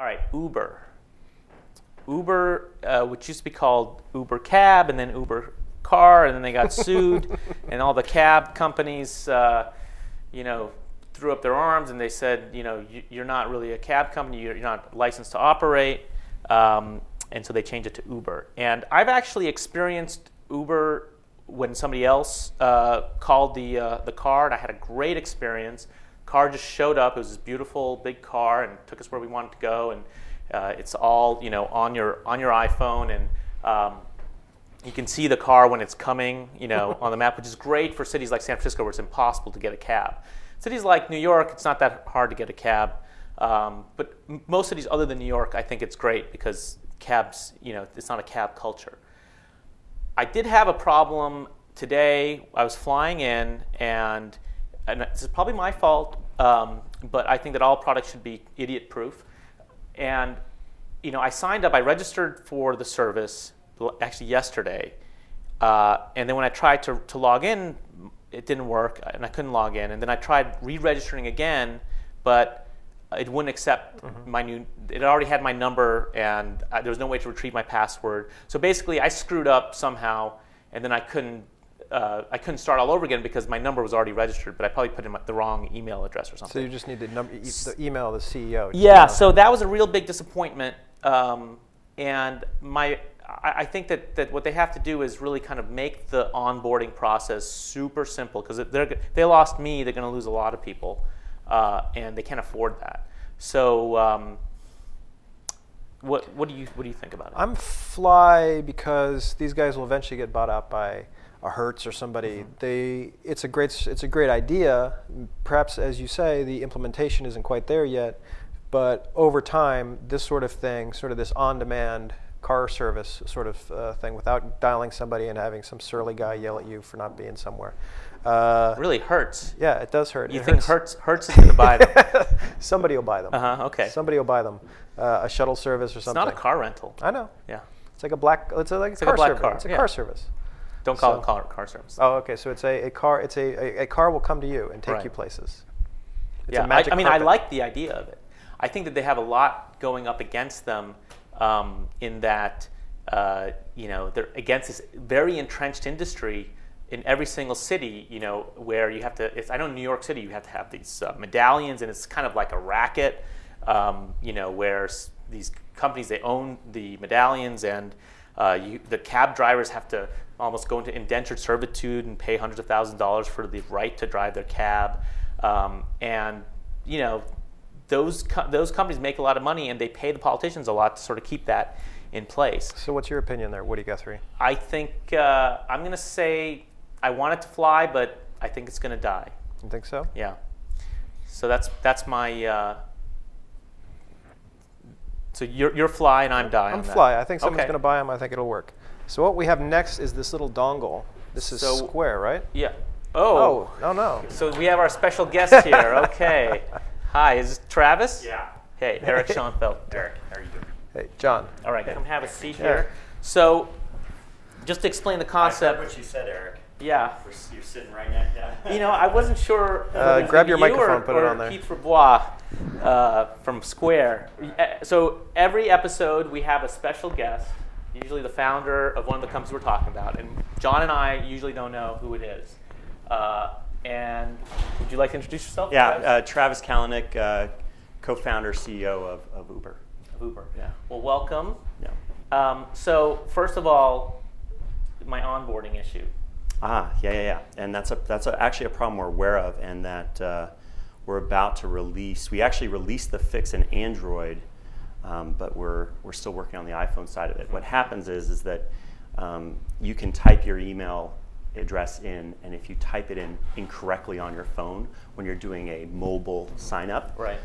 All right, Uber. Uber, which used to be called Uber Cab and then Uber Car, and then they got sued, and all the cab companies, threw up their arms and they said, you're not really a cab company, you're not licensed to operate, and so they changed it to Uber. And I've actually experienced Uber when somebody else called the car, and I had a great experience. Car just showed up. It was this beautiful big car and took us where we wanted to go, and it's all on your iPhone, and you can see the car when it's coming on the map, which is great for cities like San Francisco where it's impossible to get a cab. Cities like New York, it's not that hard to get a cab, but most cities other than New York, I think it's great because cabs, it's not a cab culture. I did have a problem today. I was flying in, and this is probably my fault, but I think that all products should be idiot-proof. And I signed up. I registered for the service actually yesterday, and then when I tried to log in, it didn't work, and I couldn't log in. And then I tried re-registering again, but it wouldn't accept my new. It already had my number, and there was no way to retrieve my password. So basically, I screwed up somehow, and then I couldn't start all over again because my number was already registered, but I probably put in the wrong email address or something. So you just need the email of the CEO. Yeah, so that was a real big disappointment. And I think that what they have to do is really kind of make the onboarding process super simple, because if they lost me, they're going to lose a lot of people, and they can't afford that. So what do you think about it? I'm Fly because these guys will eventually get bought out by a Hertz or somebody. It's a great idea. Perhaps, as you say, the implementation isn't quite there yet, but over time, this sort of thing, sort of this on-demand car service sort of thing, without dialing somebody and having some surly guy yell at you for not being somewhere. Really hurts. Yeah, it does hurt. You think Hertz is going to buy them? Somebody will buy them. Okay. Somebody will buy them. A shuttle service or something. It's not a car rental. I know. Yeah. It's like a black. It's like a car service. It's a car service. Don't call it car service. Oh, okay. So it's a car. It's a car will come to you and take you places. It's yeah. a magic I carpet. I like the idea of it. I think that they have a lot going up against them, in that they're against this very entrenched industry in every single city. Where you have to. I know in New York City you have to have these medallions, and it's kind of like a racket. Where these companies, they own the medallions, and the cab drivers have to almost go into indentured servitude and pay hundreds of thousands of dollars for the right to drive their cab. Those companies make a lot of money, and they pay the politicians a lot to sort of keep that in place. So what's your opinion there, Woody Guthrie? I think I'm going to say I want it to fly, but I think it's going to die. You think so? Yeah. So that's my. So you're Fly and I'm Die. I'm Fly. I think someone's going to buy them. I think it'll work. So what we have next is this little dongle. This is Square, right? Yeah. Oh. No. So we have our special guest here. Okay. Hi, is this Travis? Yeah. Hey, Eric Schoenfeld. Eric, how are you doing? Hey, John. All right, come have a seat here. So just to explain the concept. I heard what you said, Eric. Yeah. You're sitting right next to I wasn't sure. Grab your microphone, put it on there. Keith Rabois from Square. So every episode we have a special guest, usually the founder of one of the companies we're talking about. And John and I usually don't know who it is. And would you like to introduce yourself? Yeah, Travis Kalanick, co-founder, CEO of Uber. Of Uber, yeah. Well, welcome. Yeah. So first of all, my onboarding issue. Yeah. And that's actually a problem we're aware of, and that we're about to release. We actually released the fix in Android, but we're still working on the iPhone side of it. What happens is that you can type your email address in, and if you type it in incorrectly on your phone when you're doing a mobile sign up, right.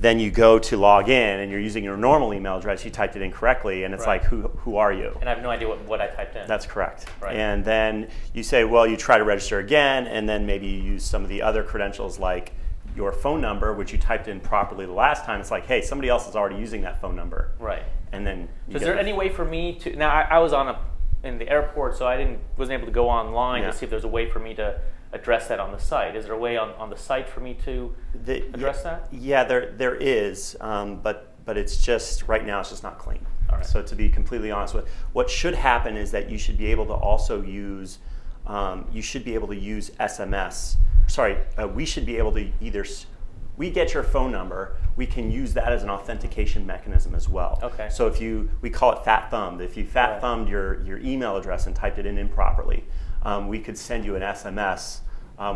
Then you go to log in and you're using your normal email address, you typed it incorrectly, and it's right. like, who are you? And I have no idea what I typed in. That's correct. Right. And then you say, well, you try to register again, and then maybe you use some of the other credentials like your phone number, which you typed in properly the last time. It's like, hey, somebody else is already using that phone number. Right. And then is there any way for me to, now I was in the airport, so I wasn't able to go online to see if there's a way for me to address that on the site. Is there a way on the site for me to address that? Yeah, there is, but but it's just right now it's just not clean. All right. So to be completely honest with, what should happen is that you should be able to also use SMS. Sorry, we should be able to either. We get your phone number. We can use that as an authentication mechanism as well. Okay. So we call it fat thumbed. If you fat thumbed your email address and typed it in improperly, we could send you an SMS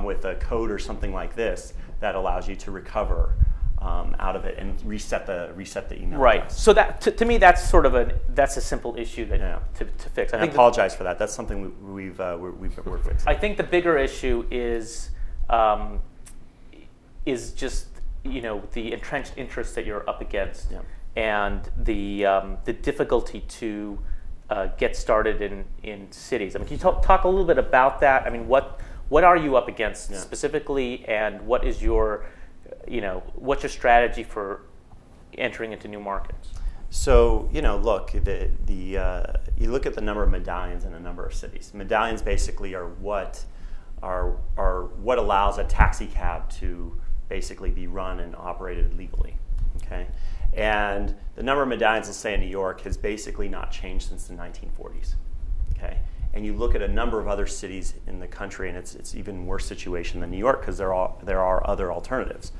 with a code or something like this that allows you to recover out of it and reset the email. Right. address. So that to me that's sort of that's a simple issue that to fix. I apologize for that. That's something we're fixing. I think the bigger issue is just the entrenched interests that you're up against, and the difficulty to get started in cities. I mean, can you talk a little bit about that? I mean, what are you up against specifically, and what is your what's your strategy for entering into new markets? So look, you look at the number of medallions in a number of cities. Medallions basically are what allows a taxi cab to basically be run and operated legally. Okay, and the number of medallions, let's say in New York, has basically not changed since the 1940s. Okay, and you look at a number of other cities in the country, and it's even worse situation than New York because there are other alternatives.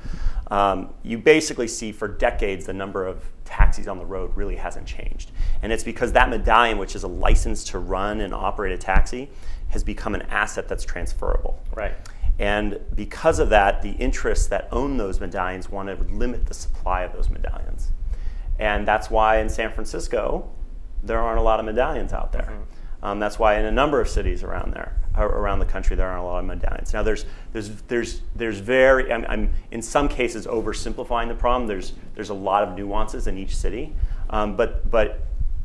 You basically see for decades the number of taxis on the road really hasn't changed, and it's because that medallion, which is a license to run and operate a taxi, has become an asset that's transferable. Right. And because of that, the interests that own those medallions want to limit the supply of those medallions. And that's why in San Francisco, there aren't a lot of medallions out there. Mm-hmm. That's why in a number of cities around the country, there aren't a lot of medallions. Now, there's very, I'm in some cases oversimplifying the problem. There's a lot of nuances in each city, but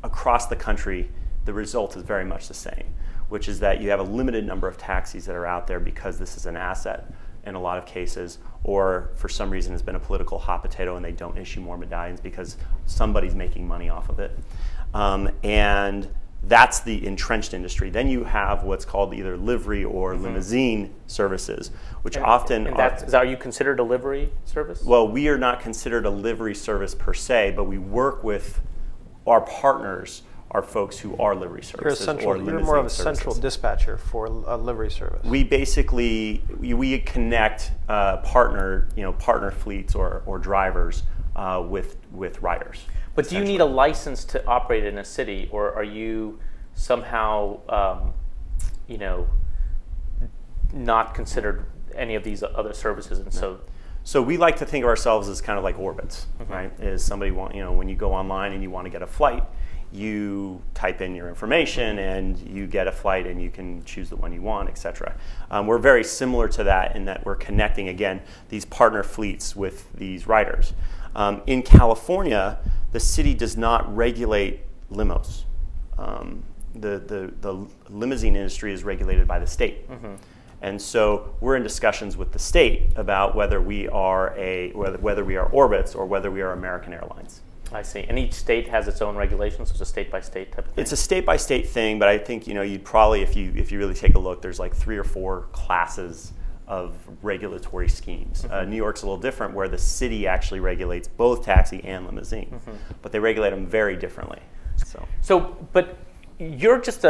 across the country, the result is very much the same, which is that you have a limited number of taxis that are out there because this is an asset in a lot of cases, or for some reason it's been a political hot potato and they don't issue more medallions because somebody's making money off of it. And that's the entrenched industry. Then you have what's called either livery or limousine services, which often are you considered a livery service? Well, we are not considered a livery service per se, but we work with our partners are folks who are livery services or limousine You're more of a services. central dispatcher for a livery service. We basically we connect partner fleets or drivers with riders. But do you need a license to operate in a city, or are you somehow not considered any of these other services? And so we like to think of ourselves as kind of like orbits, right? Is somebody when you go online and you want to get a flight, you type in your information and you get a flight and you can choose the one you want, etc. We're very similar to that in that we're connecting, again, these partner fleets with these riders. In California, the city does not regulate limos. The limousine industry is regulated by the state. Mm-hmm. And so we're in discussions with the state about whether we are Orbitz or whether we are American Airlines. I see. And each state has its own regulations, so it's a state-by-state type of thing? It's a state-by-state thing, but I think you'd probably, if you really take a look, there's like 3 or 4 classes of regulatory schemes. Mm-hmm. New York's a little different, where the city actually regulates both taxi and limousine, mm-hmm. but they regulate them very differently. But you're just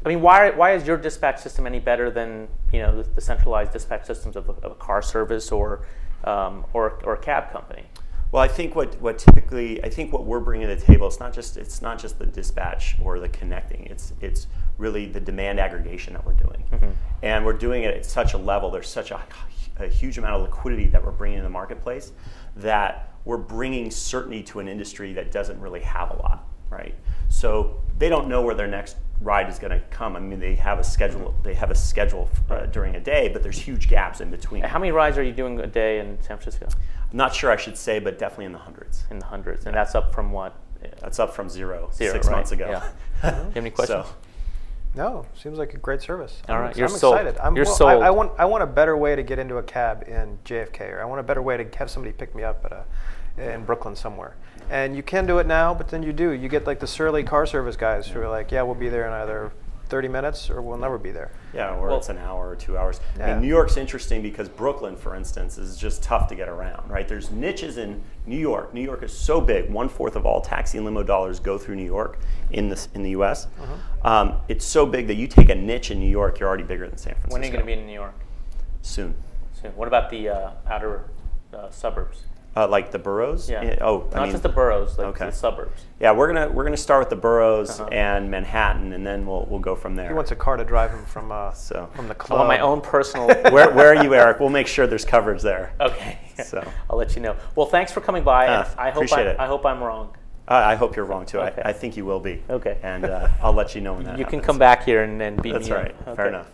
why is your dispatch system any better than the centralized dispatch systems of a car service or a cab company? Well, I think what we're bringing to the table, it's not just the dispatch or the connecting. It's really the demand aggregation that we're doing, mm-hmm. and we're doing it at such a level. There's such a huge amount of liquidity that we're bringing in the marketplace that we're bringing certainty to an industry that doesn't really have a lot, right? So they don't know where their next ride is going to come. I mean, they have a schedule. During a day, but there's huge gaps in between. How many rides are you doing a day in San Francisco? I'm not sure I should say, but definitely in the hundreds. In the hundreds, and that's up from what? That's up from zero 6 right. months ago. Yeah. You have any questions? No, seems like a great service. All right, I'm excited. You're sold. I want a better way to get into a cab in JFK, or I want a better way to have somebody pick me up in Brooklyn somewhere. And you can do it now, but then you get like the surly car service guys who are like, yeah, we'll be there in either 30 minutes, or we'll never be there. Yeah, or Well- it's an hour or 2 hours. I Yeah. mean, New York's interesting because Brooklyn, for instance, is just tough to get around, right? There's niches in New York. New York is so big. 1/4 of all taxi and limo dollars go through New York in the U.S. It's so big that you take a niche in New York, you're already bigger than San Francisco. When are you going to be in New York? Soon. Soon. What about the outer suburbs? Like the boroughs? Yeah. Oh, Not just the boroughs, like okay. the suburbs. Yeah, we're gonna start with the boroughs and Manhattan, and then we'll go from there. He wants a car to drive him from the I club. want my own personal. Where are you, Eric? We'll make sure there's coverage there. Okay. So. I'll let you know. Well, thanks for coming by. And Appreciate it. I hope I'm wrong. I hope you're wrong too. Okay. I think you will be. Okay. And I'll let you know when that You can happens. come back here and beat That's me. right. Up. Fair Okay. enough.